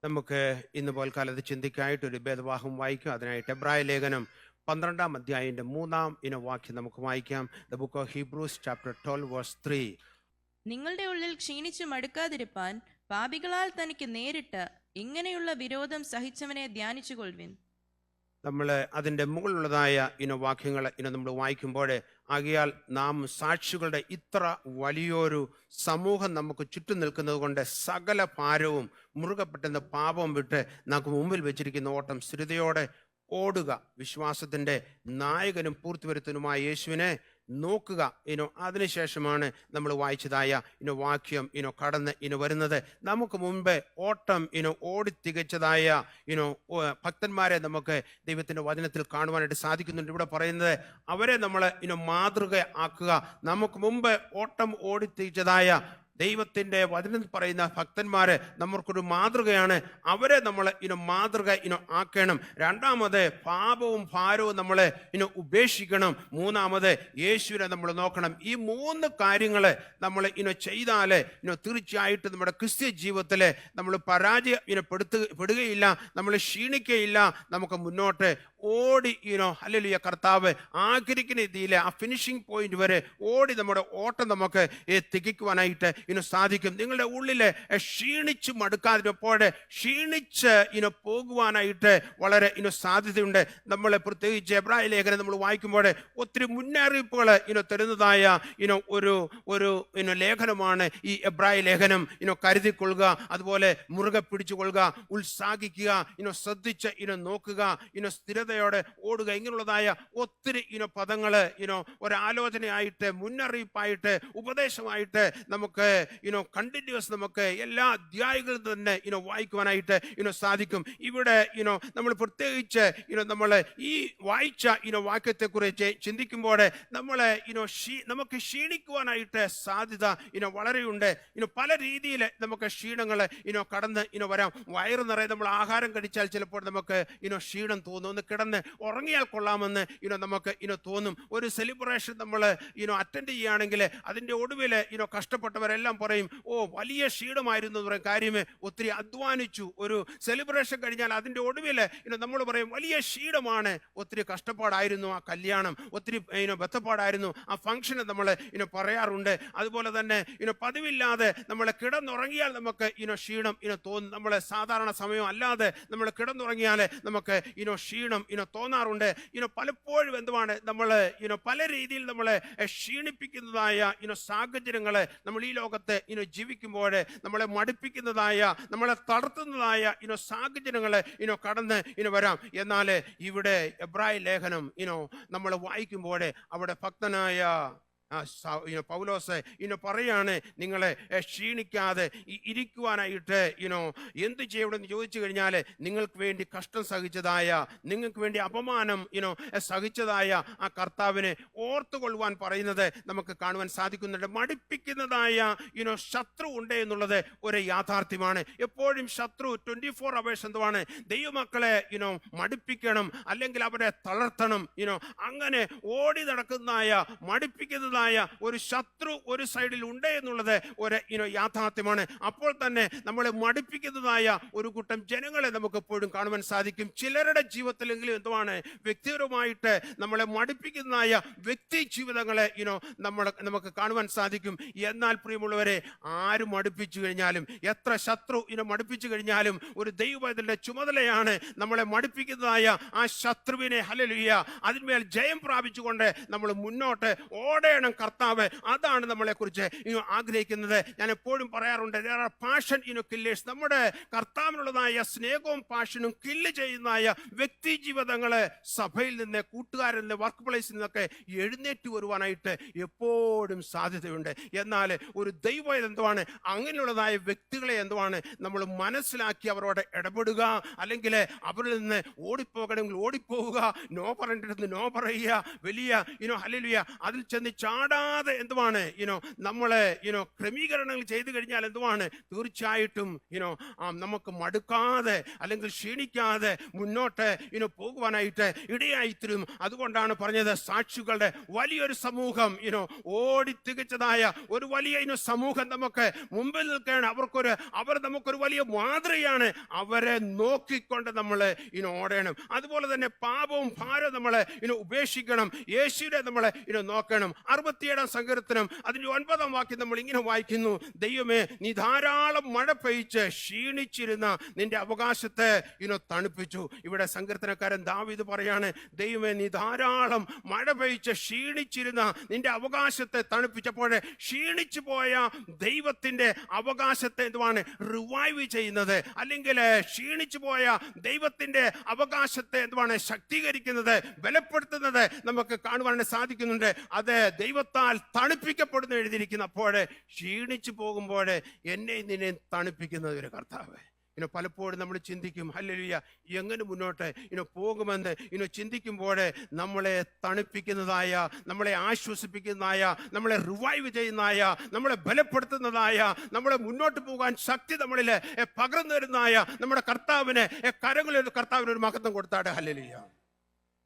നമുക്ക് ഇന്ന് പോൽക്കാലത്ത് ചിന്തിക്കായിട്ടൊരു ഭേദവാഹം വായിക്കും. അതിനായിട്ട് എബ്രായ ലേഖനം 12-ാം അധ്യായത്തിന്റെ 3-ാം വാക്യം നമുക്ക് വായിക്കാം. The book of Hebrews chapter 12 verse 3. നിങ്ങളുടെ ഉള്ളിൽ ക്ഷീണിച്ചു മടുക്കാതിരിപ്പാൻ പാപികളാൽ തനിക്ക് നേരിട്ട് ഇങ്ങനെയുള്ള വിരോധം സഹിച്ചവനെ ധ്യാനിച്ചുകൊള്ളുവിൻ. നമ്മൾ അതിൻ്റെ മുകളിലുള്ളതായ വാക്യങ്ങൾ നമ്മൾ വായിക്കുമ്പോൾ, ആകയാൽ നാം സാക്ഷികളുടെ ഇത്ര വലിയൊരു സമൂഹം നമുക്ക് ചുറ്റും നിൽക്കുന്നത് കൊണ്ട് സകല ഭാരവും മുറുകെ പെട്ടെന്ന് പാപം വിട്ട് നമുക്ക് മുമ്പിൽ വെച്ചിരിക്കുന്ന ഓട്ടം സ്ഥിരതയോടെ ഓടുക. വിശ്വാസത്തിൻ്റെ നായകനും പൂർത്തിവരുത്തനുമായ യേശുവിനെ നോക്കുക. അതിനുശേഷമാണ് നമ്മൾ വായിച്ചതായ വാക്യം കടന്ന് വരുന്നത്. നമുക്ക് മുമ്പ് ഓട്ടം ഓടി തികച്ചതായ ഭക്തന്മാരെ നമുക്ക് ദൈവത്തിന്റെ വചനത്തിൽ കാണുവാനായിട്ട് സാധിക്കുന്നുണ്ട്. ഇവിടെ പറയുന്നത് അവരെ നമ്മൾ മാതൃക ആക്കുക. നമുക്ക് മുമ്പ് ഓട്ടം ഓടി തികച്ചതായ ദൈവത്തിന്റെ വചനത്തിൽ പറയുന്ന ഭക്തന്മാര് നമുക്കൊരു മാതൃകയാണ്. അവരെ നമ്മൾ മാതൃക ആക്കണം. രണ്ടാമത് പാപവും ഭാരവും നമ്മൾ ഉപേക്ഷിക്കണം. മൂന്നാമത് യേശുവിനെ നമ്മൾ നോക്കണം. ഈ 3 കാര്യങ്ങൾ നമ്മൾ ചെയ്താല് തീർച്ചയായിട്ടും നമ്മുടെ ക്രിസ്ത്യ ജീവിതത്തില് നമ്മൾ പരാജയപ്പെടുകയില്ല, നമ്മൾ ക്ഷീണിക്കുകയില്ല. നമുക്ക് മുന്നോട്ട് ഓടി ഹല്ലേലൂയ കർത്താവ് ആഗ്രഹിക്കുന്ന രീതിയിൽ ആ ഫിനിഷിംഗ് പോയിന്റ് വരെ ഓടി നമ്മുടെ ഓട്ടം നമുക്ക് തികയ്ക്കുവാനായിട്ട് സാധിക്കും. നിങ്ങളുടെ ഉള്ളില് ക്ഷീണിച്ച് മടുക്കാതിരിപ്പോൾ ക്ഷീണിച്ച് പോകുവാനായിട്ട് വളരെ സാധ്യതയുണ്ട്. നമ്മൾ പ്രത്യേകിച്ച് എബ്രായ ലേഖനം നമ്മൾ വായിക്കുമ്പോൾ ഒത്തിരി മുന്നറിയിപ്പുകൾ തരുന്നതായ ഒരു ലേഖനമാണ് ഈ എബ്രായ ലേഖനം. കരുതിക്കൊള്ളുക, അതുപോലെ മുറുകെ പിടിച്ചുകൊള്ളുക, ഉത്സാഹിക്കുക, ശ്രദ്ധിച്ച് നോക്കുക, സ്ഥിരതയോടെ ഓടുക. ഇങ്ങനെയുള്ളതായ ഒത്തിരി പദങ്ങള് ഒരാലോചനയായിട്ട്, മുന്നറിയിപ്പായിട്ട്, ഉപദേശമായിട്ട് നമുക്ക് കണ്ടിന്യൂസ് നമുക്ക് എല്ലാ അധ്യായങ്ങളും തന്നെ വായിക്കുവാനായിട്ട് സാധിക്കും. ഇവിടെ നമ്മൾ പ്രത്യേകിച്ച് നമ്മൾ ഈ വായിച്ച വാക്യത്തെക്കുറിച്ച് ചിന്തിക്കുമ്പോൾ നമുക്ക് ക്ഷീണിക്കുവാനായിട്ട് സാധ്യത വളരെയുണ്ട്. പല രീതിയിൽ നമുക്ക് ക്ഷീണങ്ങൾ കടന്ന് വരാം. വയറ് നിറയെ നമ്മൾ ആഹാരം കഴിച്ചാൽ ചിലപ്പോൾ നമുക്ക് ക്ഷീണം തോന്നും. ഒന്ന് കിടന്ന് ഉറങ്ങിയാൽ കൊള്ളാമെന്ന് നമുക്ക് തോന്നും. ഒരു സെലിബ്രേഷൻ നമ്മൾ അറ്റൻഡ് ചെയ്യുകയാണെങ്കിൽ അതിൻ്റെ ഒടുവിൽ കഷ്ടപ്പെട്ടവരെല്ലാം പറയും, ഓ വലിയ ക്ഷീണമായിരുന്നു എന്ന് പറയും. കാര്യമേ ഒത്തിരി അധ്വാനിച്ചു. ഒരു സെലിബ്രേഷൻ കഴിഞ്ഞാൽ അതിൻ്റെ ഒടുവിൽ നമ്മൾ പറയും വലിയ ക്ഷീണമാണ്, ഒത്തിരി കഷ്ടപ്പാടായിരുന്നു ആ കല്യാണം, ഒത്തിരി ബന്ധപ്പാടായിരുന്നു ആ ഫംഗ്ഷന് നമ്മൾ പറയാറുണ്ട്. അതുപോലെ തന്നെ പതിവില്ലാതെ നമ്മൾ കിടന്നുറങ്ങിയാൽ നമുക്ക് ക്ഷീണം തോന്നും. നമ്മൾ സാധാരണ സമയം അല്ലാതെ നമ്മൾ കിടന്നുറങ്ങിയാൽ നമുക്ക് ക്ഷീണം തോന്നാറുണ്ട്. പലപ്പോഴും എന്തുവാണ് നമ്മൾ പല രീതിയിൽ നമ്മളെ ക്ഷീണിപ്പിക്കുന്നതായ സാഹചര്യങ്ങളെ നമ്മൾ ഈ ലോകത്ത് ജീവിക്കുമ്പോൾ നമ്മളെ മടുപ്പിക്കുന്നതായ, നമ്മളെ തളർത്തുന്നതായ സാഹചര്യങ്ങളെ കടന്ന് വരാം. എന്നാൽ ഇവിടെ എബ്രായ ലേഖനം നമ്മൾ വായിക്കുമ്പോൾ അവിടെ ഭക്തനായ പൗലോസ് പറയാണ്, നിങ്ങളെ ക്ഷീണിക്കാതെ ഇരിക്കുവാനായിട്ട് എന്ത് ചെയ്യണമെന്ന് ചോദിച്ചു കഴിഞ്ഞാൽ നിങ്ങൾക്ക് വേണ്ടി കഷ്ടം സഹിച്ചതായ, നിങ്ങൾക്ക് വേണ്ടി അപമാനം സഹിച്ചതായ ആ കർത്താവിനെ ഓർത്തുകൊള്ളുവാൻ പറയുന്നത് നമുക്ക് കാണുവാൻ സാധിക്കുന്നുണ്ട്. മടിപ്പിക്കുന്നതായ ശത്രു ഉണ്ട് എന്നുള്ളത് ഒരു യാഥാർത്ഥ്യമാണ്. എപ്പോഴും ശത്രു 24 hours എന്തുവാണ്, ദൈവമക്കളെ മടിപ്പിക്കണം, അല്ലെങ്കിൽ അവരെ തളർത്തണം. അങ്ങനെ ഓടി നടക്കുന്നതായ മടിപ്പിക്കുന്നതായ ഒരു ശത്രു ഒരു സൈഡിൽ ഉണ്ട് എന്നുള്ളത് ഒരു യാഥാർത്ഥ്യമാണ്. അപ്പോൾ തന്നെ നമ്മളെ മടുപ്പിക്കുന്നതായ ഒരു കൂട്ടം ജനങ്ങളെ നമുക്ക് എപ്പോഴും കാണുവാൻ സാധിക്കും. ചിലരുടെ ജീവിതത്തിലെങ്കിലും എന്തുവാണ്, വ്യക്തിപരമായിട്ട് നമ്മളെ മടുപ്പിക്കുന്നതായ വ്യക്തി ജീവിതങ്ങളെ നമുക്ക് കാണുവാൻ സാധിക്കും. എന്നാൽ പ്രിയമുള്ളവരെ, ആര് മടുപ്പിച്ചു കഴിഞ്ഞാലും, എത്ര ശത്രു മടുപ്പിച്ചു കഴിഞ്ഞാലും, ഒരു ദൈവത്തിന്റെ ചുമതലയാണ് നമ്മളെ മടുപ്പിക്കുന്നതായ ആ ശത്രുവിനെ ഹല്ലേലൂയ അതിന്മേൽ ജയം പ്രാപിച്ചുകൊണ്ട് നമ്മൾ മുന്നോട്ട് ഓടേണം. കർത്താവ് അതാണ് നമ്മളെ കുറിച്ച് ആഗ്രഹിക്കുന്നത്. ഞാൻ എപ്പോഴും പറയാറുണ്ട്, പാഷൻ നമ്മുടെ കർത്താവിനുള്ളതായ സ്നേഹവും പാഷനും കില്ല് ചെയ്യുന്നതായ വ്യക്തി ജീവിതങ്ങള് സഭയിൽ നിന്ന്, കൂട്ടുകാരിൽ നിന്ന്, വർക്ക് പ്ലേസിൽ നിന്നൊക്കെ എഴുന്നേറ്റ് വരുവാനായിട്ട് എപ്പോഴും സാധ്യതയുണ്ട്. എന്നാൽ ഒരു ദൈവം എന്തുവാണ്, അങ്ങനെയുള്ളതായ വ്യക്തികളെ എന്തുവാണ് നമ്മൾ മനസ്സിലാക്കി അവരോട് ഇടപെടുക, അല്ലെങ്കിൽ അവരിൽ നിന്ന് ഓടിപ്പോകണമെങ്കിൽ ഓടിപ്പോവുക, നോ പറയേണ്ടത് നോ പറയുക, വലിയ ഹല്ലേലൂയ അതിൽ ചെന്ന് ചാടാതെ എന്തുവാണ് നമ്മളെ ക്രമീകരണങ്ങൾ ചെയ്തു കഴിഞ്ഞാൽ എന്തുവാണ് തീർച്ചയായിട്ടും നമുക്ക് മടുക്കാതെ അല്ലെങ്കിൽ ക്ഷീണിക്കാതെ മുന്നോട്ട് പോകുവാനായിട്ട് ഇടയായിത്തീരും. അതുകൊണ്ടാണ് പറഞ്ഞത് സാക്ഷികളുടെ വലിയൊരു സമൂഹം ഓടി തികച്ചതായ ഒരു വലിയ സമൂഹം നമുക്ക് മുമ്പിൽ നിൽക്കുകയാണ്. അവർ നമുക്കൊരു വലിയ മാതൃകയാണ്. അവരെ നോക്കിക്കൊണ്ട് നമ്മൾ ഓടണം. അതുപോലെ തന്നെ പാപവും ഭാരവും നമ്മളെ ഉപേക്ഷിക്കണം. യേശുവിനെ നമ്മളെ നോക്കണം. 67-ാം സങ്കീർത്തനം അതിന്റെ 9-ാം വാക്യം നമ്മൾ ഇങ്ങനെ വായിക്കുന്നു: ദൈവമേ, നീ ധാരാളം മഴ പെയ്ച്ച് ക്ഷീണിച്ചിരുന്ന നിന്റെ അവകാശത്തെ തണുപ്പിച്ചു. ഇവിടെ സങ്കീർത്തനക്കാരൻ ദാവീദ് പറയാണ്, ദൈവമേ, നീ ധാരാളം മഴ പെയ്ച്ച് ക്ഷീണിച്ചിരുന്ന നിന്റെ അവകാശത്തെ തണുപ്പിച്ചപ്പോഴേ ക്ഷീണിച്ചു പോയ ദൈവത്തിന്റെ അവകാശത്തെ എന്തുവാണ് റിവൈവ് ചെയ്യുന്നത്, അല്ലെങ്കിൽ ക്ഷീണിച്ചു പോയ ദൈവത്തിന്റെ അവകാശത്തെ എന്തുവാണ് ശക്തീകരിക്കുന്നത്, ബലപ്പെടുത്തുന്നത് നമുക്ക് കാണുവാൻ സാധിക്കുന്നുണ്ട്. അത് ദൈവത്താൽ തണുപ്പിക്കപ്പെടുന്നു എഴുതിയിരിക്കുന്നു. അപ്പോഴേ ക്ഷീണിച്ചു പോകുമ്പോഴേ എന്നെ നിന്നെ തണുപ്പിക്കുന്നത് ഒരു കർത്താവ്. പലപ്പോഴും നമ്മൾ ചിന്തിക്കും, ഹല്ലേലൂയ, എങ്ങനെ മുന്നോട്ട് പോകുമെന്ന് ചിന്തിക്കുമ്പോൾ നമ്മളെ തണുപ്പിക്കുന്നതായ, നമ്മളെ ആശ്വസിപ്പിക്കുന്നതായ, നമ്മളെ റിവൈവ് ചെയ്യുന്നതായ, നമ്മളെ ബലപ്പെടുത്തുന്നതായ, നമ്മളെ മുന്നോട്ട് പോകാൻ ശക്തി നമ്മളിൽ പകർന്നു തരുന്നതായ നമ്മുടെ കർത്താവിന് കർത്താവിന് ഒരു മഹത്വം കൊടുത്താടെ. ഹല്ലേലൂയ.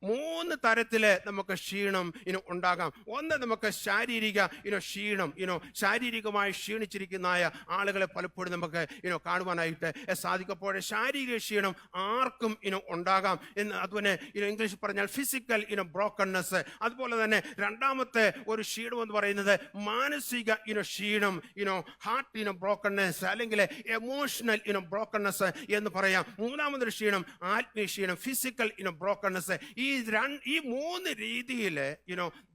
3 തരത്തില് നമുക്ക് ക്ഷീണം ഉണ്ടാകാം. ഒന്ന്, നമുക്ക് ശാരീരിക ക്ഷീണം. ശാരീരികമായി ക്ഷീണിച്ചിരിക്കുന്നതായ ആളുകളെ പലപ്പോഴും നമുക്ക് കാണുവാനായിട്ട് സാധിക്കപ്പോൾ ശാരീരിക ക്ഷീണം ആർക്കും ഉണ്ടാകാം എന്ന്. അതുപോലെ ഇംഗ്ലീഷിൽ പറഞ്ഞാൽ ഫിസിക്കൽ ബ്രോക്കൺനെസ്. അതുപോലെ തന്നെ രണ്ടാമത്തെ ഒരു ക്ഷീണം എന്ന് പറയുന്നത് മാനസിക ക്ഷീണം, ഹാർട്ട് ബ്രോക്കൺനെസ്, അല്ലെങ്കിൽ എമോഷണൽ ബ്രോക്കൺനെസ് എന്ന് പറയാം. മൂന്നാമതൊരു ക്ഷീണം ആത്മീയ ക്ഷീണം, ഫിസിക്കൽ ബ്രോക്കൺനെസ്. ഈ 3 രീതിയിൽ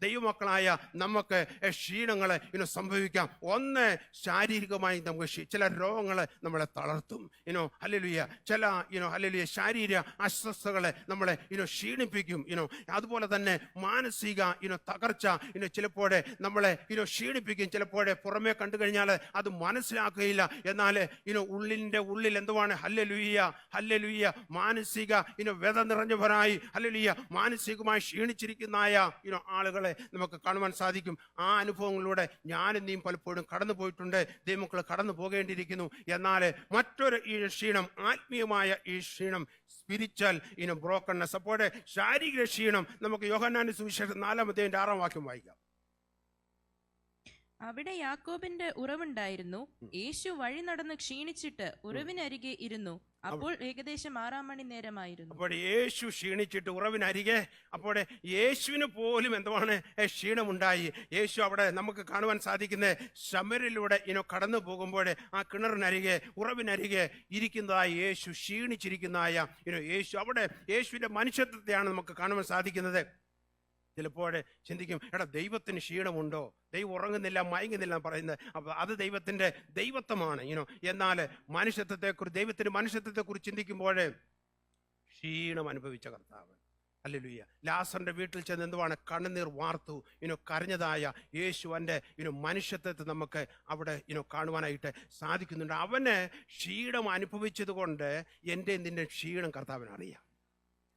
ദൈവമക്കളായ നമുക്ക് ക്ഷീണങ്ങൾ സംഭവിക്കാം. ഒന്ന്, ശാരീരികമായി നമുക്ക് ചില രോഗങ്ങൾ നമ്മളെ തളർത്തും. ഹല്ലേലൂയ. ഹല്ലേലൂയ, ശാരീരിക അസ്വസ്ഥതകളെ നമ്മളെ ക്ഷീണിപ്പിക്കും. അതുപോലെ തന്നെ മാനസിക തകർച്ച ചിലപ്പോഴേ നമ്മളെ ക്ഷീണിപ്പിക്കും. ചിലപ്പോഴേ പുറമേ കണ്ടു കഴിഞ്ഞാൽ അത് മനസ്സിലാക്കുകയില്ല. എന്നാൽ ഉള്ളിന്റെ ഉള്ളിൽ എന്തുവാണ്? ഹല്ലേലൂയ, ഹല്ലേലൂയ, മാനസിക വ്യത നിറഞ്ഞവരായി, ഹല്ലേലൂയ, മാനസികമായി ക്ഷീണിച്ചിരിക്കുന്നതായ ആളുകളെ നമുക്ക് കാണുവാൻ സാധിക്കും. ആ അനുഭവങ്ങളിലൂടെ ഞാനും നീയും പലപ്പോഴും കടന്നു പോയിട്ടുണ്ട്. ദൈവമക്കൾ കടന്നു പോകേണ്ടിയിരിക്കുന്നു. എന്നാൽ മറ്റൊരു ഈ ക്ഷീണം, ആത്മീയമായ ഈ ക്ഷീണം, സ്പിരിച്വൽ ബ്രോക്കൺനെസ്. അപ്പോൾ ശാരീരിക ക്ഷീണം നമുക്ക് യോഹന്നാന്റെ സുവിശേഷം 4-ാം അധ്യായം 6-ാം വാക്യം വായിക്കാം. അവിടെ യാക്കോബിന്റെ ഉറവുണ്ടായിരുന്നു. യേശു വഴി നടന്ന് ക്ഷീണിച്ചിട്ട് ഉറവിനരികെ ഇരുന്നു. അപ്പോൾ ഏകദേശം 6 മണി നേരമായിരുന്നു. അപ്പോൾ യേശു ക്ഷീണിച്ചിട്ട് ഉറവിനരികെ, അപ്പോൾ യേശുവിന് പോലും എന്താണ് ക്ഷീണമുണ്ടായി. യേശു അവിടെ നമുക്ക് കാണുവാൻ സാധിക്കുന്നത് ശമരിലൂടെ കടന്നു പോകുമ്പോൾ ആ കിണറിനരികെ, ഉറവിനരികെ ഇരിക്കുന്നതായി യേശു, ക്ഷീണിച്ചിരിക്കുന്നതായ യേശു. അവിടെ യേശുവിന്റെ മനുഷ്യത്വത്തെയാണ് നമുക്ക് കാണുവാൻ സാധിക്കുന്നത്. ചിലപ്പോൾ ചിന്തിക്കും, എടാ, ദൈവത്തിന് ക്ഷീണമുണ്ടോ? ദൈവം ഉറങ്ങുന്നില്ല, മയങ്ങുന്നില്ല പറയുന്നത്. അപ്പൊ അത് ദൈവത്തിന്റെ ദൈവത്വമാണ്. എന്നാൽ മനുഷ്യത്വത്തെക്കുറിച്ച്, ദൈവത്തിന്റെ മനുഷ്യത്വത്തെക്കുറിച്ച് ചിന്തിക്കുമ്പോൾ ക്ഷീണം അനുഭവിച്ച കർത്താവ്, ഹല്ലേലൂയ, ലാസറിന്റെ വീട്ടിൽ ചെന്ന് എന്തുവാണ് കണ്ണുനീർ വാർത്തു കരഞ്ഞതായ യേശുവിന്റെ മനുഷ്യത്വത്തെ നമുക്ക് അവിടെ കാണുവാനായിട്ട് സാധിക്കുന്നുണ്ട്. അവന് ക്ഷീണം അനുഭവിച്ചത് കൊണ്ട് എൻ്റെ നിന്റെ ക്ഷീണം കർത്താവിന് അറിയാം.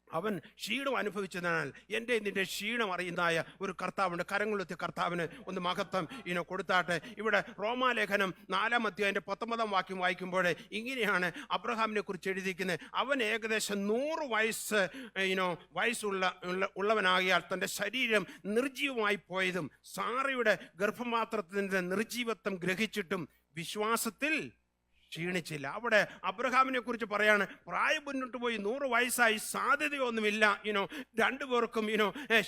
അവൻ ക്ഷീണം അനുഭവിച്ചതിനാൽ എൻ്റെ നിന്റെ ക്ഷീണം അറിയുന്നതായ ഒരു കർത്താവുണ്ട്. കരങ്ങളുത്തി കർത്താവിന് ഒന്ന് മഹത്വം കൊടുത്താട്ടെ. ഇവിടെ റോമാലേഖനം 4-ാം അധ്യായത്തിന്റെ 19-ാം വാക്യം വായിക്കുമ്പോൾ ഇങ്ങനെയാണ് അബ്രഹാമിനെ കുറിച്ച് എഴുതിയിരിക്കുന്നത്. അവൻ ഏകദേശം 100 വയസ്സുള്ളവനാകിയാൽ തൻ്റെ ശരീരം നിർജീവമായി പോയതും സാറയുടെ ഗർഭപാത്രത്തിന്റെ നിർജീവത്വം ഗ്രഹിച്ചിട്ടും വിശ്വാസത്തിൽ ക്ഷീണിച്ചില്ല. അവിടെ അബ്രഹാമിനെ കുറിച്ച് പറയാണ്, പ്രായം മുന്നോട്ട് പോയി 100 വയസ്സായി, സാധ്യതയൊന്നുമില്ല. രണ്ടുപേർക്കും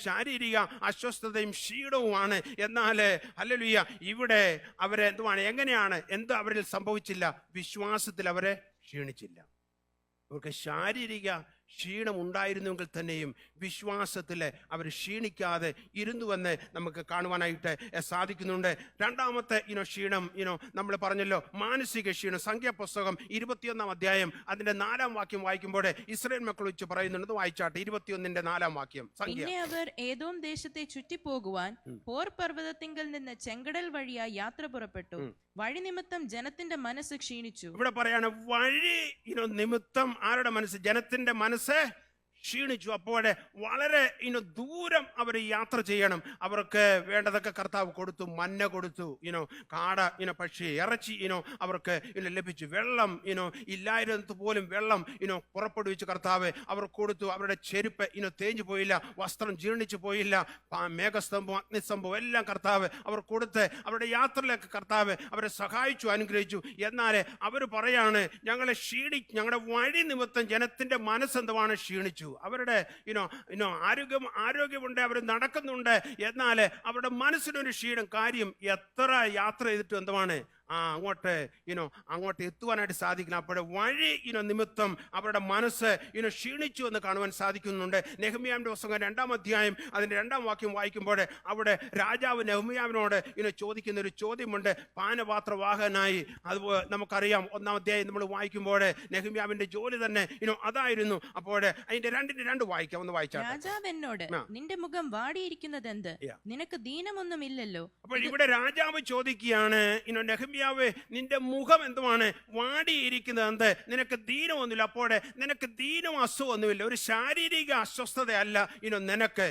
ശാരീരിക അസ്വസ്ഥതയും ക്ഷീണവുമാണ്. എന്നാൽ ഹല്ലേലൂയ, ഇവിടെ അവരെ എങ്ങനെയാണ് അവരിൽ സംഭവിച്ചില്ല? വിശ്വാസത്തിൽ അവരെ ക്ഷീണിച്ചില്ല. അവർക്ക് ശാരീരിക ക്ഷീണം ഉണ്ടായിരുന്നെങ്കിൽ തന്നെയും വിശ്വാസത്തിൽ അവർ ക്ഷീണിക്കാതെ ഇരുന്നുവെന്ന് നമുക്ക് കാണുവാനായിട്ട് സാധിക്കുന്നുണ്ട്. രണ്ടാമത്തെ ക്ഷീണം നമ്മൾ പറഞ്ഞല്ലോ, മാനസിക ക്ഷീണം. സംഖ്യാപുസ്തകം 21-ാം അധ്യായം അതിന്റെ 4-ാം വാക്യം വായിക്കുമ്പോൾ ഇസ്രായേൽ മക്കൾ വെച്ച് പറയുന്നുണ്ട്. വായിച്ചാട്ടെ, 21-ന്റെ 4-ാം വാക്യം. പിന്നെ അവർ ഏദോം ദേശത്തെ ചുറ്റിപ്പോകുവാൻ പോർ പർവ്വതത്തിങ്കൽ നിന്ന് ചെങ്കടൽ വഴിയായി യാത്ര പുറപ്പെട്ടു. വഴി നിമിത്തം ജനത്തിന്റെ മനസ്സ് ക്ഷീണിച്ചു. ഇവിടെ പറയാണ്, വഴി നിമിത്തം ആരുടെ മനസ്സ്? ജനത്തിന്റെ മനസ്സ് ക്ഷീണിച്ചു. അപ്പോഴേ വളരെ ദൂരം അവർ യാത്ര ചെയ്യണം. അവർക്ക് വേണ്ടതൊക്കെ കർത്താവ് കൊടുത്തു. മന്ന കൊടുത്തു, കാട പക്ഷി ഇറച്ചി അവർക്ക് ലഭിച്ചു. വെള്ളം ഇല്ലായിരുന്നത് പോലും വെള്ളം പുറപ്പെടുവിച്ച് കർത്താവ് അവർ കൊടുത്തു. അവരുടെ ചെരുപ്പ് തേഞ്ഞു പോയില്ല, വസ്ത്രം ജീർണിച്ചു പോയില്ല. മേഘസ്തംഭം അഗ്നിസ്തംഭം എല്ലാം കർത്താവ് അവർ കൊടുത്ത് അവരുടെ യാത്രയിലേക്ക് കർത്താവ് അവരെ സഹായിച്ചു, അനുഗ്രഹിച്ചു. എന്നാൽ അവർ പറയാണ്, ഞങ്ങളുടെ വഴി നിമിത്തം ജനത്തിന്റെ മനസ്സെന്തുവാണ് ക്ഷീണിച്ചു. അവരുടെ ആരോഗ്യമുണ്ട്, അവർ നടക്കുന്നുണ്ട്, എന്നാൽ അവരുടെ മനസ്സിനൊരു ക്ഷീണം. കാര്യം എത്ര യാത്ര ചെയ്തിട്ടും എന്തുവാണ് അങ്ങോട്ട് എത്തുവാനായിട്ട് സാധിക്കണം. അപ്പോഴേ വഴി നിമിത്തം അവരുടെ മനസ്സ് ക്ഷീണിച്ചു എന്ന് കാണുവാൻ സാധിക്കുന്നുണ്ട്. നെഹമ്യാവിന്റെ പുസ്തകം 2-ാം അധ്യായം അതിന്റെ 2-ാം വാക്യം വായിക്കുമ്പോൾ അവിടെ രാജാവ് നെഹമ്യാവിനോട് ചോദിക്കുന്ന ഒരു ചോദ്യമുണ്ട്. പാനപാത്രവാഹനായി, അതുപോലെ നമുക്കറിയാം 1-ാം അധ്യായം നമ്മൾ വായിക്കുമ്പോൾ നെഹമ്യാവിന്റെ ജോലി തന്നെ അതായിരുന്നു. അപ്പോൾ അതിന്റെ 2 വായിക്കാം, ഒന്ന് വായിച്ചാൽ. രാജാവ് എന്നോട്, നിന്റെ മുഖം വാടിയിരിക്കുന്നത് എന്ത്? നിനക്ക് ദീനമൊന്നുമില്ലല്ലോ. അപ്പോൾ ഇവിടെ രാജാവ് ചോദിക്കുകയാണ്, നെഹമ്യാവേ, നിന്റെ മുഖം എന്തുമാണ് വാടിയിരിക്കുന്നത് എന്ത്? നിനക്ക് ദീനമൊന്നുമില്ല. അപ്പോഴേ നിനക്ക് ദീനം അസുഖമൊന്നുമില്ല, ഒരു ശാരീരിക അസ്വസ്ഥതയല്ല നിനക്ക്,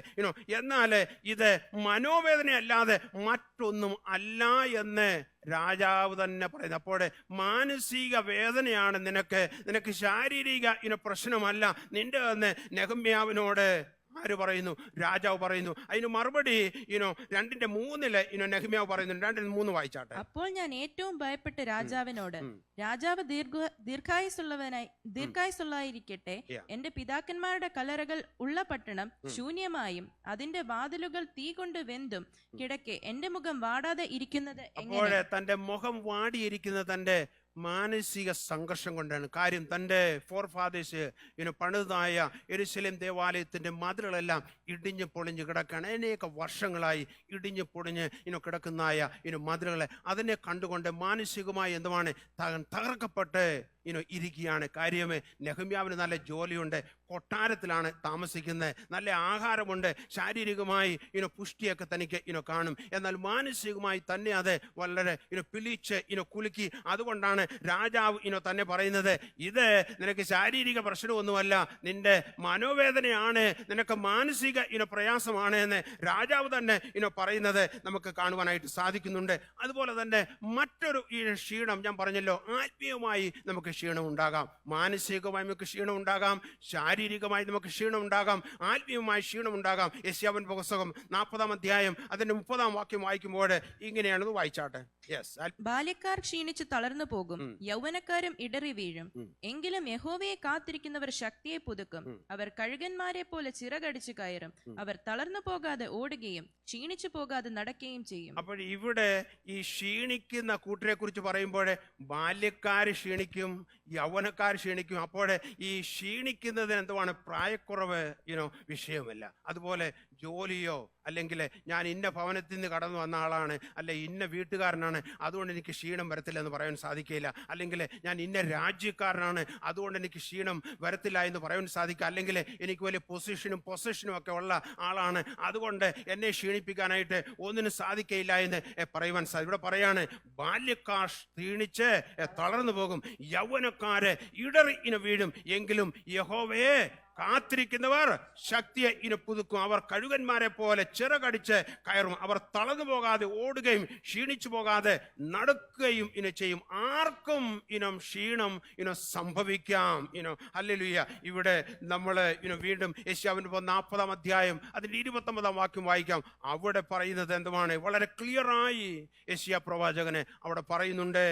എന്നാൽ ഇത് മനോവേദനയല്ലാതെ മറ്റൊന്നും അല്ല എന്ന് രാജാവ് തന്നെ പറയുന്നു. അപ്പോൾ മാനസിക വേദനയാണ് നിനക്ക് ശാരീരിക പ്രശ്നമല്ല നിന്റെ എന്ന് നെഹമ്യാവിനോട് ആര് പറയുന്നു? രാജാവ് പറയുന്നു. അതിന് മറുപടി 2:3 നെഹമ്യാവ് പറയുന്നു. 2:3 വായിച്ചാട്ടെ. അപ്പോൾ ഞാൻ ഏറ്റവും ഭയപ്പെട്ട് രാജാവിനോട്, രാജാവ് ദീർഘായുസുള്ളതായിരിക്കട്ടെ, എന്റെ പിതാക്കന്മാരുടെ കല്ലറകൾ ഉള്ള പട്ടണം ശൂന്യമായും അതിന്റെ വാതിലുകൾ തീ കൊണ്ട് വെന്തും കിടക്കെ എന്റെ മുഖം വാടാതെ ഇരിക്കുന്നത് എങ്ങനെ? തന്റെ മുഖം വാടിയിരിക്കുന്നത് തന്റെ മാനസിക സംഘർഷം കൊണ്ടാണ്. കാര്യം തൻ്റെ ഫോർഫാദേഴ്സ് പണിതായ യെരൂശലേം ദേവാലയത്തിന്റെ മതിലുകളെല്ലാം ഇടിഞ്ഞു പൊളിഞ്ഞ് കിടക്കുകയാണ്. അനേക വർഷങ്ങളായി ഇടിഞ്ഞു പൊളിഞ്ഞ് കിടക്കുന്നതായ മതിലുകളെ അതിനെ കണ്ടുകൊണ്ട് മാനസികമായി എന്തുമാണ് തകർക്കപ്പെട്ട് ഇരിക്കുകയാണ്. കാര്യം നെഹമ്യാവിന് നല്ല ജോലിയുണ്ട്, കൊട്ടാരത്തിലാണ് താമസിക്കുന്നത്, നല്ല ആഹാരമുണ്ട്, ശാരീരികമായി പുഷ്ടിയൊക്കെ തനിക്ക് കാണും. എന്നാൽ മാനസികമായി തന്നെ അത് വളരെ പിളിച്ച് കുലുക്കി. അതുകൊണ്ടാണ് രാജാവ് തന്നെ പറയുന്നത്, ഇത് നിനക്ക് ശാരീരിക പ്രശ്നമൊന്നുമല്ല, നിന്റെ മനോവേദനയാണ്, നിനക്ക് മാനസിക പ്രയാസമാണ് എന്ന് രാജാവ് തന്നെ പറയുന്നത് നമുക്ക് കാണുവാനായിട്ട് സാധിക്കുന്നുണ്ട്. അതുപോലെ തന്നെ മറ്റൊരു ക്ഷീണം ഞാൻ പറഞ്ഞല്ലോ, ആത്മീയമായി നമുക്ക് ക്ഷീണം ഉണ്ടാകാം, മാനസികമായി നമുക്ക് ക്ഷീണം ഉണ്ടാകാം, ശാരീരികമായി നമുക്ക് ക്ഷീണം ഉണ്ടാകാം, ആത്മീയമായി ക്ഷീണം ഉണ്ടാകാം. യെശയ്യാവിന്റെ പുസ്തകം 40-ാം അധ്യായം അതിന്റെ 30-ാം വാക്യം വായിക്കുമ്പോൾ ഇങ്ങനെയാണെന്ന് വായിച്ചാട്ടെ. ബാല്യക്കാർ ക്ഷീണിച്ച് തളർന്നു പോകും, യൗവനക്കാരും ഇടറി വീഴും. എങ്കിലും യഹോവയെ കാത്തിരിക്കുന്നവർ ശക്തിയെ പുതുക്കും. അവർ കഴുകന്മാരെ പോലെ ചിറകടിച്ചു കയറും. അവർ തളർന്നു പോകാതെ ഓടുകയും ക്ഷീണിച്ചു പോകാതെ നടക്കുകയും ചെയ്യും. അപ്പോൾ ഇവിടെ ഈ ക്ഷീണിക്കുന്ന കൂട്ടരെ കുറിച്ച് പറയുമ്പോൾ ബാല്യക്കാർ ക്ഷീണിക്കും, യൗവനക്കാർ ക്ഷീണിക്കും. അപ്പോൾ ഈ ക്ഷീണിക്കുന്നതിന് എന്തുവാണ്? പ്രായക്കുറവ് വിഷയമല്ല. അതുപോലെ ജോലിയോ അല്ലെങ്കിൽ ഞാൻ ഇന്ന ഭവനത്തിൽ നിന്ന് കടന്നു വന്ന ആളാണ്, അല്ലെ ഇന്ന വീട്ടുകാരനാണ്, അതുകൊണ്ട് എനിക്ക് ക്ഷീണം വരത്തില്ല എന്ന് പറയാൻ സാധിക്കില്ല. അല്ലെങ്കിൽ ഞാൻ ഇന്ന രാജ്യക്കാരനാണ്, അതുകൊണ്ട് എനിക്ക് ക്ഷീണം വരത്തില്ല എന്ന് പറയാൻ സാധിക്കുക. അല്ലെങ്കിൽ എനിക്ക് വലിയ പൊസിഷനും ഒക്കെ ഉള്ള ആളാണ്, അതുകൊണ്ട് എന്നെ ക്ഷീണിപ്പിക്കാനായിട്ട് ഒന്നിനും സാധിക്കയില്ല എന്ന് പറയുവാൻ സാധിക്കും. ഇവിടെ പറയാണ്, ബാല്യക്കാർ ക്ഷീണിച്ച് തളർന്നു പോകും, യൗവനക്കാര് ഇടറി വീഴും. എങ്കിലും യഹോവയെ കാത്തിരിക്കുന്നവർ ശക്തിയെ പുതുക്കും. അവർ കഴുകന്മാരെ പോലെ ചിറകടിച്ച് കയറും. അവർ തളർന്നു പോകാതെ ഓടുകയും ക്ഷീണിച്ചു പോകാതെ നടക്കുകയും ചെയ്യും. ആർക്കും ക്ഷീണം സംഭവിക്കാം. ഹല്ലേലൂയ. ഇവിടെ നമ്മൾ വീണ്ടും യെശയ്യാവിന്റെ 40-ാം അധ്യായം അതിന്റെ 29-ാം വാക്യം വായിക്കാം. അവിടെ പറയുന്നത് എന്തുമാണ്? വളരെ ക്ലിയറായി യെശയ്യാ പ്രവാചകന് അവിടെ പറയുന്നുണ്ട്,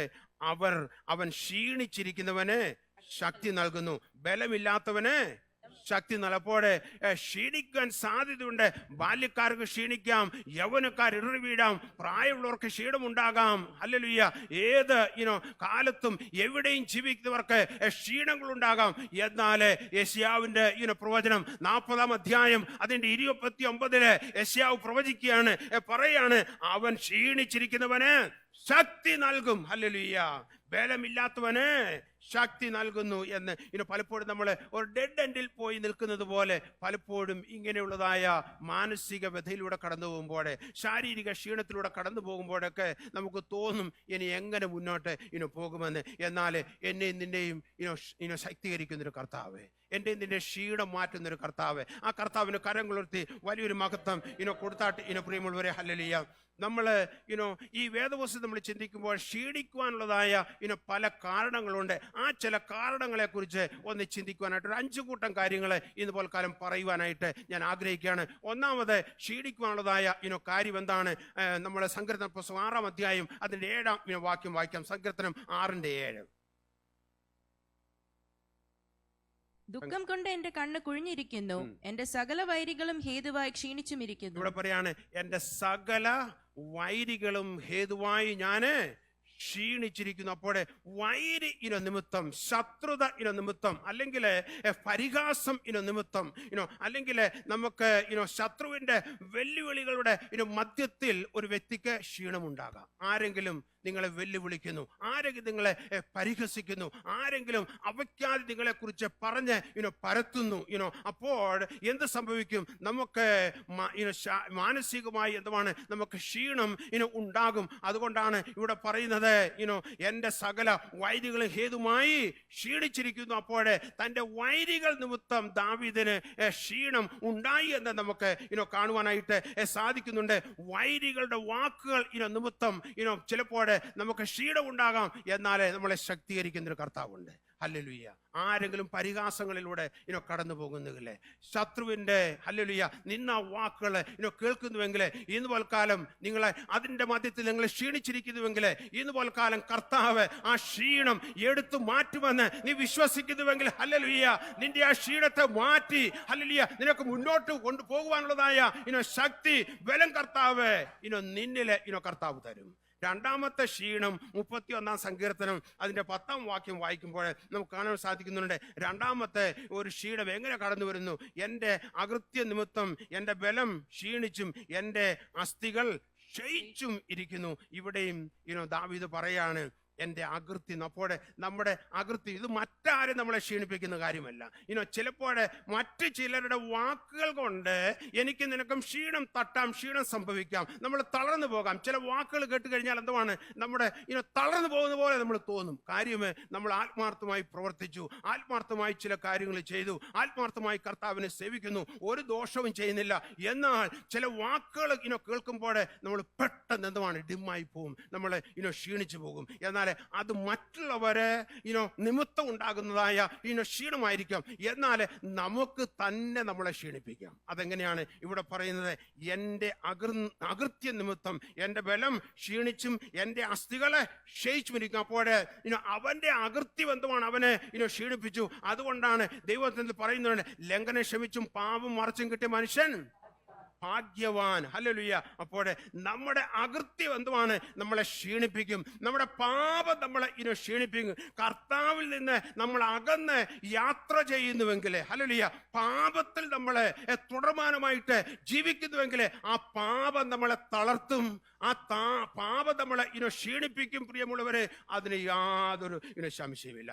അവൻ ക്ഷീണിച്ചിരിക്കുന്നവന് ശക്തി നൽകുന്നു, ബലമില്ലാത്തവന് ശക്തി നൽകപ്പോടെ ക്ഷീണിക്കാൻ സാധ്യതയുണ്ട്. ബാല്യക്കാർക്ക് ക്ഷീണിക്കാം, യൗവനക്കാർ ഇടറി വീഴാം, പ്രായമുള്ളവർക്ക് ക്ഷീണമുണ്ടാകാം. ഹല്ലേലൂയ. ഏത് കാലത്തും എവിടെയും ജീവിക്കുന്നവർക്ക് ക്ഷീണങ്ങളുണ്ടാകാം. എന്നാൽ യെശയ്യാവിന്റെ പ്രവചനം 40-ാം അധ്യായം അതിന്റെ 29 യെശയ്യാവ് പ്രവചിക്കുകയാണ്, പറയാണ്, അവൻ ക്ഷീണിച്ചിരിക്കുന്നവന് ശക്തി നൽകും. ഹല്ലേലൂയ. ബലമില്ലാത്തവന് ശക്തി നൽകുന്നു എന്ന് പലപ്പോഴും നമ്മൾ ഒരു ഡെഡ് എൻഡിൽ പോയി നിൽക്കുന്നത് പോലെ പലപ്പോഴും ഇങ്ങനെയുള്ളതായ മാനസിക വ്യഥയിലൂടെ കടന്നു പോകുമ്പോൾ, ശാരീരിക ക്ഷീണത്തിലൂടെ കടന്നു പോകുമ്പോഴൊക്കെ നമുക്ക് തോന്നും ഇനി എങ്ങനെ മുന്നോട്ട് പോകുമെന്ന്. എന്നാൽ എന്നെയും നിന്നെയും ശക്തീകരിക്കുന്നൊരു കർത്താവ്, എൻ്റെ നിന്റെ ക്ഷീണം മാറ്റുന്ന ഒരു കർത്താവ്. ആ കർത്താവിന് കരങ്ങളുയർത്തി വലിയൊരു മഹത്വം കൊടുത്താട്ട് പ്രിയമുള്ളവരെ ഹല്ലേലൂയ. നമ്മൾ ഈ വേദപുസ്തകം നമ്മൾ ചിന്തിക്കുമ്പോൾ ക്ഷീണിക്കുവാനുള്ളതായ പല കാരണങ്ങളുണ്ട്. ആ ചില കാരണങ്ങളെ കുറിച്ച് ഒന്ന് ചിന്തിക്കുവാനായിട്ട് ഒരു 5 കൂട്ടം കാര്യങ്ങൾ ഇന്ന് പോൽക്കാലം പറയുവാനായിട്ട് ഞാൻ ആഗ്രഹിക്കുകയാണ്. ഒന്നാമത് ക്ഷീണിക്കുവാനുള്ളതായ കാര്യം എന്താണ്? നമ്മൾ സങ്കീർത്തന പുസ്തകം 6-ാം അധ്യായം അതിന്റെ 7-ാം വാക്യം വായിക്കാം. സങ്കീർത്തനം 6:7. ദുഃഖം കൊണ്ട് എന്റെ കണ്ണ് കുഴിഞ്ഞിരിക്കുന്നു, എന്റെ സകല വൈരികളും ഹേതുവായി ക്ഷീണിച്ചുമിരിക്കുന്നു. ഇവിടെ പറയാണ്, എന്റെ സകല വൈരികളും ഹേതുവായി ഞാന് ക്ഷീണിച്ചിരിക്കുന്നു. അപ്പോൾ വൈരി നിമിത്തം, ശത്രുത നിമിത്തം, അല്ലെങ്കിൽ പരിഹാസം നിമിത്തം, അല്ലെങ്കിൽ നമുക്ക് ശത്രുവിന്റെ വെല്ലുവിളികളുടെ മധ്യത്തിൽ ഒരു വ്യക്തിക്ക് ക്ഷീണമുണ്ടാകാം. ആരെങ്കിലും നിങ്ങളെ വെല്ലുവിളിക്കുന്നു, ആരെങ്കിലും നിങ്ങളെ പരിഹസിക്കുന്നു, ആരെങ്കിലും അവയ്ക്കാതെ നിങ്ങളെ കുറിച്ച് പറഞ്ഞ് പരത്തുന്നു, അപ്പോൾ എന്ത് സംഭവിക്കും? നമുക്ക് മാനസികമായി എന്താണ്, നമുക്ക് ക്ഷീണം ഉണ്ടാകും. അതുകൊണ്ടാണ് ഇവിടെ പറയുന്നത്, എന്റെ സകല വൈരികളും ഹേതുമായി ക്ഷീണിച്ചിരിക്കുന്നു. അപ്പോൾ തന്റെ വൈരികൾ നിമിത്തം ദാവീദിന് ക്ഷീണം ഉണ്ടായി എന്ന് നമുക്ക് കാണുവാനായിട്ട് സാധിക്കുന്നുണ്ട്. വൈരികളുടെ വാക്കുകൾ നിമിത്തം ചിലപ്പോൾ നമുക്ക് ക്ഷീണം ഉണ്ടാകാം. എന്നാലേ നമ്മളെ ശക്തീകരിക്കുന്ന ഒരു കർത്താവുണ്ട്. ഹല്ലേലൂയ. ആരെങ്കിലും പരിഹാസങ്ങളിലൂടെ കടന്നു പോകുന്നില്ലേ, ശത്രുവിന്റെ ഹല്ലേലൂയ നിന്ന വാക്കുകൾ കേൾക്കുന്നുവെങ്കിൽ, ഇന്ന് പോൽക്കാലം നിങ്ങളെ അതിന്റെ മധ്യത്തിൽ നിങ്ങൾ ക്ഷീണിച്ചിരിക്കുന്നുവെങ്കിൽ, ഇന്ന് പോൽക്കാലം കർത്താവ് ആ ക്ഷീണം എടുത്തു മാറ്റുമെന്ന് നീ വിശ്വസിക്കുന്നുവെങ്കിൽ, ഹല്ലേലൂയ, നിന്റെ ആ ക്ഷീണത്തെ മാറ്റി ഹല്ലേലൂയ നിനക്ക് മുന്നോട്ട് കൊണ്ടുപോകുവാനുള്ളതായ ശക്തി, ബലം കർത്താവ് നിന്നിലെ കർത്താവ് തരും. രണ്ടാമത്തെ ക്ഷീണം 31-ാം സങ്കീർത്തനം അതിന്റെ 10-ാം വാക്യം വായിക്കുമ്പോൾ നമുക്ക് കാണാൻ സാധിക്കുന്നുണ്ട്. രണ്ടാമത്തെ ഒരു ക്ഷീണം എങ്ങനെ കടന്നു വരുന്നു? എൻ്റെ അകൃത്യ നിമിത്തം എൻ്റെ ബലം ക്ഷീണിച്ചും എൻ്റെ അസ്ഥികൾ ക്ഷയിച്ചും ഇരിക്കുന്നു. ഇവിടെയും ദാവീദ് പറയാണ്, എൻ്റെ അകൃത്യം. അപ്പോൾ നമ്മുടെ അകൃത്യം ഇത് മറ്റാരും നമ്മളെ ക്ഷീണിപ്പിക്കുന്ന കാര്യമല്ല. ചിലപ്പോൾ മറ്റു ചിലരുടെ വാക്കുകൾ കൊണ്ട് എനിക്ക് നിനക്കും ക്ഷീണം തട്ടാം, ക്ഷീണം സംഭവിക്കാം, നമ്മൾ തളർന്നു പോകാം. ചില വാക്കുകൾ കേട്ട് കഴിഞ്ഞാൽ എന്താണ്, നമ്മുടെ തളർന്നു പോകുന്ന പോലെ നമ്മൾ തോന്നും. കാര്യം, നമ്മൾ ആത്മാർത്ഥമായി പ്രവർത്തിച്ചു, ആത്മാർത്ഥമായി ചില കാര്യങ്ങൾ ചെയ്തു, ആത്മാർത്ഥമായി കർത്താവിനെ സേവിക്കുന്നു, ഒരു ദോഷവും ചെയ്യുന്നില്ല. എന്നാൽ ചില വാക്കുകൾ കേൾക്കുമ്പോൾ നമ്മൾ പെട്ടെന്ന് എന്താണ് ഡിമ്മായി പോകും, നമ്മൾ ക്ഷീണിച്ചു പോകും. എന്നാൽ അത് മറ്റുള്ളവരെ നിമിത്തം ഉണ്ടാകുന്നതായ ക്ഷീണമായിരിക്കാം. എന്നാൽ നമുക്ക് തന്നെ നമ്മളെ ക്ഷീണിപ്പിക്കാം. അതെങ്ങനെയാണ് ഇവിടെ പറയുന്നത്? എൻ്റെ അകൃത്യ നിമിത്തം എൻ്റെ ബലം ക്ഷീണിച്ചും എൻ്റെ അസ്ഥികളെ ക്ഷയിച്ചുമിരിക്കും. അപ്പോൾ അവന്റെ അകൃത്യം എന്തുമാണ് അവനെ ക്ഷീണിപ്പിച്ചു. അതുകൊണ്ടാണ് ദൈവത്തിൽ പറയുന്നത്, ലംഘനം ക്ഷമിച്ചും പാപം മറച്ചും കിട്ടിയ മനുഷ്യൻ ഭാഗ്യവാൻ. ഹല്ലേലൂയ. അപ്പോൾ നമ്മുടെ അകൃത്യം എന്തുമാണ്? നമ്മളെ ക്ഷീണിപ്പിക്കും. നമ്മുടെ പാപം നമ്മളെ ക്ഷീണിപ്പിക്കും. കർത്താവിൽ നിന്ന് നമ്മൾ അകന്ന് യാത്ര ചെയ്യുന്നുവെങ്കിൽ, ഹല്ലേലൂയ, പാപത്തിൽ നമ്മളെ തുടർമാനമായിട്ട് ജീവിക്കുന്നുവെങ്കിൽ ആ പാപം നമ്മളെ തളർത്തും, ആ പാപം നമ്മളെ ക്ഷീണിപ്പിക്കും. പ്രിയമുള്ളവരെ, അതിന് യാതൊരു സംശയമില്ല.